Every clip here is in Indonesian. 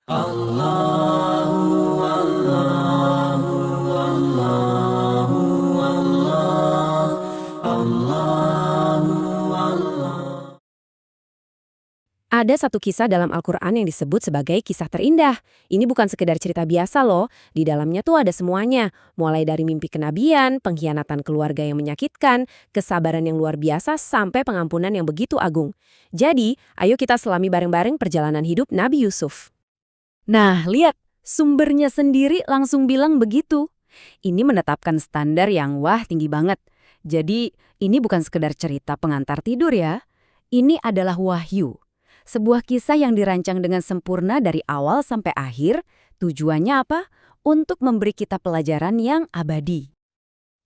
Allahu Allahu Allahu Allah Allahu Allah. Ada satu kisah dalam Al-Quran yang disebut sebagai kisah terindah. Ini bukan sekedar cerita biasa loh. Di dalamnya tuh ada semuanya. Mulai dari mimpi kenabian, pengkhianatan keluarga yang menyakitkan, kesabaran yang luar biasa, sampai pengampunan yang begitu agung. Jadi, ayo kita selami bareng-bareng perjalanan hidup Nabi Yusuf. Nah, lihat. Sumbernya sendiri langsung bilang begitu. Ini menetapkan standar yang tinggi banget. Jadi, ini bukan sekedar cerita pengantar tidur ya. Ini adalah wahyu. Sebuah kisah yang dirancang dengan sempurna dari awal sampai akhir. Tujuannya apa? Untuk memberi kita pelajaran yang abadi.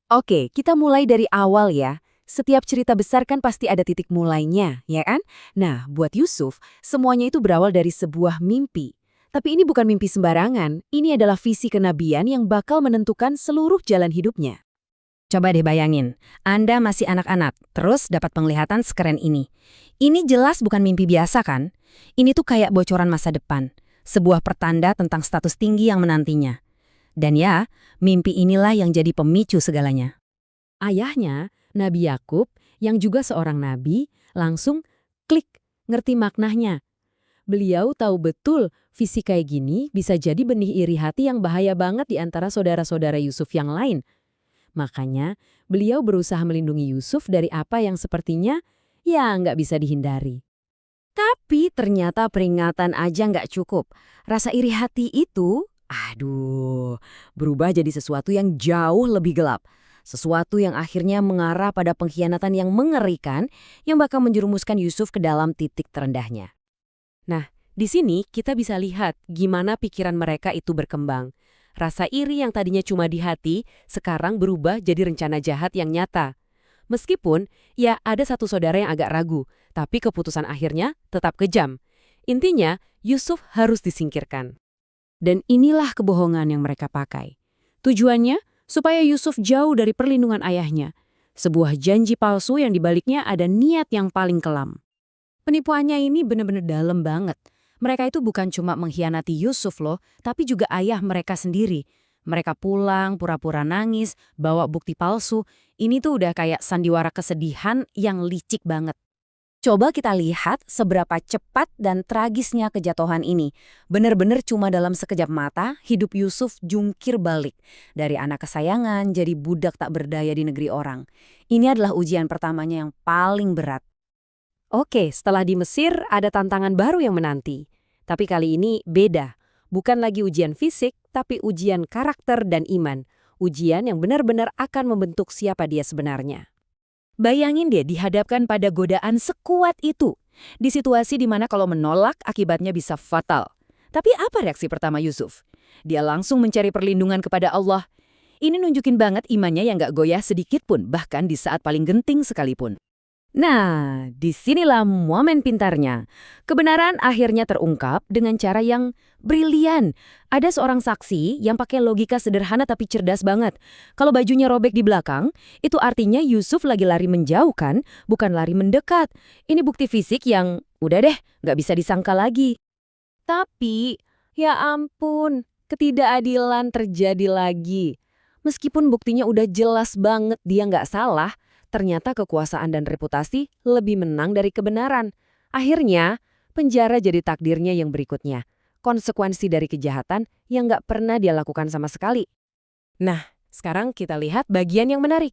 Oke, kita mulai dari awal ya. Setiap cerita besar kan pasti ada titik mulainya, ya kan? Nah, buat Yusuf, semuanya itu berawal dari sebuah mimpi. Tapi ini bukan mimpi sembarangan. Ini adalah visi kenabian yang bakal menentukan seluruh jalan hidupnya. Coba deh bayangin, Anda masih anak-anak, terus dapat penglihatan sekeren ini. Ini jelas bukan mimpi biasa kan? Ini tuh kayak bocoran masa depan. Sebuah pertanda tentang status tinggi yang menantinya. Dan ya, mimpi inilah yang jadi pemicu segalanya. Ayahnya, Nabi Yakub, yang juga seorang nabi, langsung klik, ngerti maknanya. Beliau tahu betul visi kayak gini bisa jadi benih iri hati yang bahaya banget di antara saudara-saudara Yusuf yang lain. Makanya, beliau berusaha melindungi Yusuf dari apa yang sepertinya nggak bisa dihindari. Tapi ternyata peringatan aja nggak cukup. Rasa iri hati itu, berubah jadi sesuatu yang jauh lebih gelap. Sesuatu yang akhirnya mengarah pada pengkhianatan yang mengerikan yang bakal menjerumuskan Yusuf ke dalam titik terendahnya. Nah, di sini kita bisa lihat gimana pikiran mereka itu berkembang. Rasa iri yang tadinya cuma di hati, sekarang berubah jadi rencana jahat yang nyata. Meskipun, ada satu saudara yang agak ragu, tapi keputusan akhirnya tetap kejam. Intinya, Yusuf harus disingkirkan. Dan inilah kebohongan yang mereka pakai. Tujuannya, supaya Yusuf jauh dari perlindungan ayahnya. Sebuah janji palsu yang dibaliknya ada niat yang paling kelam. Penipuannya ini benar-benar dalam banget. Mereka itu bukan cuma mengkhianati Yusuf loh, tapi juga ayah mereka sendiri. Mereka pulang, pura-pura nangis, bawa bukti palsu. Ini tuh udah kayak sandiwara kesedihan yang licik banget. Coba kita lihat seberapa cepat dan tragisnya kejatuhan ini. Benar-benar cuma dalam sekejap mata, hidup Yusuf jungkir balik. Dari anak kesayangan jadi budak tak berdaya di negeri orang. Ini adalah ujian pertamanya yang paling berat. Oke, setelah di Mesir ada tantangan baru yang menanti. Tapi kali ini beda. Bukan lagi ujian fisik, tapi ujian karakter dan iman. Ujian yang benar-benar akan membentuk siapa dia sebenarnya. Bayangin deh dihadapkan pada godaan sekuat itu. Di situasi di mana kalau menolak akibatnya bisa fatal. Tapi apa reaksi pertama Yusuf? Dia langsung mencari perlindungan kepada Allah. Ini nunjukin banget imannya yang gak goyah sedikit pun, bahkan di saat paling genting sekalipun. Nah, disinilah momen pintarnya. Kebenaran akhirnya terungkap dengan cara yang brilian. Ada seorang saksi yang pakai logika sederhana tapi cerdas banget. Kalau bajunya robek di belakang, itu artinya Yusuf lagi lari menjauh kan, bukan lari mendekat. Ini bukti fisik yang udah deh, nggak bisa disangka lagi. Tapi, ya ampun, ketidakadilan terjadi lagi. Meskipun buktinya udah jelas banget dia nggak salah, ternyata kekuasaan dan reputasi lebih menang dari kebenaran. Akhirnya, penjara jadi takdirnya yang berikutnya. Konsekuensi dari kejahatan yang nggak pernah dia lakukan sama sekali. Nah, sekarang kita lihat bagian yang menarik.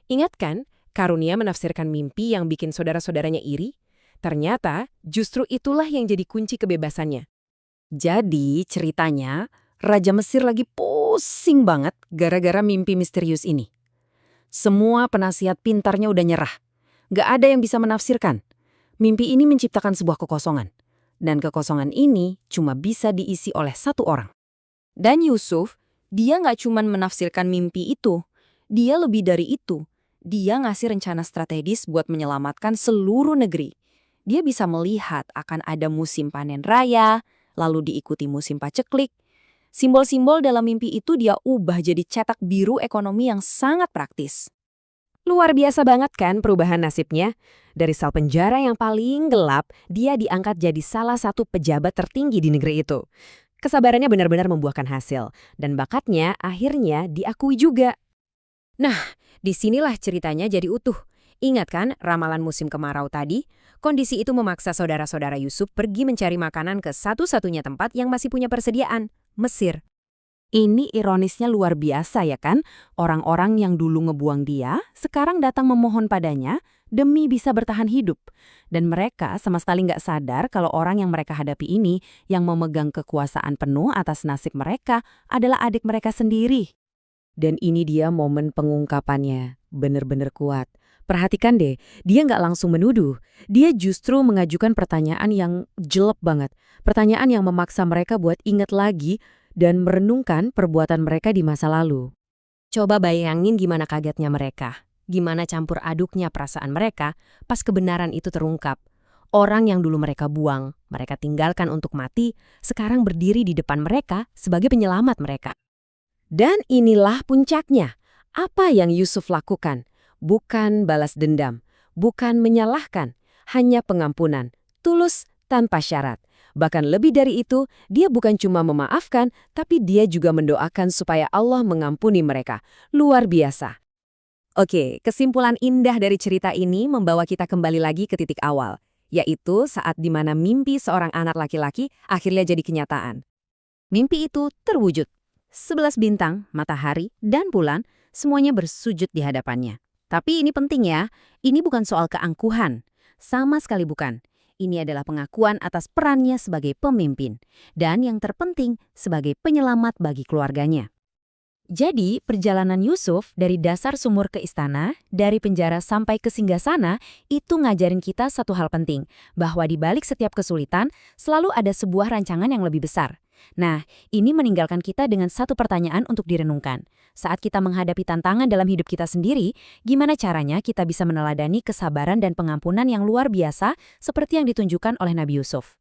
Ingat kan, karunia menafsirkan mimpi yang bikin saudara-saudaranya iri? Ternyata, justru itulah yang jadi kunci kebebasannya. Jadi, ceritanya, Raja Mesir lagi pusing banget gara-gara mimpi misterius ini. Semua penasihat pintarnya udah nyerah. Gak ada yang bisa menafsirkan. Mimpi ini menciptakan sebuah kekosongan. Dan kekosongan ini cuma bisa diisi oleh satu orang. Dan Yusuf, dia gak cuma menafsirkan mimpi itu. Dia lebih dari itu. Dia ngasih rencana strategis buat menyelamatkan seluruh negeri. Dia bisa melihat akan ada musim panen raya, lalu diikuti musim paceklik. Simbol-simbol dalam mimpi itu dia ubah jadi cetak biru ekonomi yang sangat praktis. Luar biasa banget kan perubahan nasibnya? Dari sel penjara yang paling gelap, dia diangkat jadi salah satu pejabat tertinggi di negeri itu. Kesabarannya benar-benar membuahkan hasil, dan bakatnya akhirnya diakui juga. Nah, disinilah ceritanya jadi utuh. Ingat kan ramalan musim kemarau tadi? Kondisi itu memaksa saudara-saudara Yusuf pergi mencari makanan ke satu-satunya tempat yang masih punya persediaan, Mesir. Ini ironisnya luar biasa ya kan? Orang-orang yang dulu ngebuang dia, sekarang datang memohon padanya demi bisa bertahan hidup. Dan mereka sama sekali nggak sadar kalau orang yang mereka hadapi ini, yang memegang kekuasaan penuh atas nasib mereka, adalah adik mereka sendiri. Dan ini dia momen pengungkapannya, bener-bener kuat. Perhatikan deh, dia nggak langsung menuduh. Dia justru mengajukan pertanyaan yang jelek banget. Pertanyaan yang memaksa mereka buat ingat lagi dan merenungkan perbuatan mereka di masa lalu. Coba bayangin gimana kagetnya mereka. Gimana campur aduknya perasaan mereka pas kebenaran itu terungkap. Orang yang dulu mereka buang, mereka tinggalkan untuk mati, sekarang berdiri di depan mereka sebagai penyelamat mereka. Dan inilah puncaknya. Apa yang Yusuf lakukan? Bukan balas dendam, bukan menyalahkan, hanya pengampunan, tulus tanpa syarat. Bahkan lebih dari itu, dia bukan cuma memaafkan, tapi dia juga mendoakan supaya Allah mengampuni mereka. Luar biasa. Oke, kesimpulan indah dari cerita ini membawa kita kembali lagi ke titik awal, yaitu saat di mana mimpi seorang anak laki-laki akhirnya jadi kenyataan. Mimpi itu terwujud. 11 bintang, matahari, dan bulan semuanya bersujud di hadapannya. Tapi ini penting ya, ini bukan soal keangkuhan. Sama sekali bukan. Ini adalah pengakuan atas perannya sebagai pemimpin. Dan yang terpenting, sebagai penyelamat bagi keluarganya. Jadi, perjalanan Yusuf dari dasar sumur ke istana, dari penjara sampai ke singgasana, itu ngajarin kita satu hal penting, bahwa di balik setiap kesulitan, selalu ada sebuah rancangan yang lebih besar. Nah, ini meninggalkan kita dengan satu pertanyaan untuk direnungkan. Saat kita menghadapi tantangan dalam hidup kita sendiri, gimana caranya kita bisa meneladani kesabaran dan pengampunan yang luar biasa seperti yang ditunjukkan oleh Nabi Yusuf?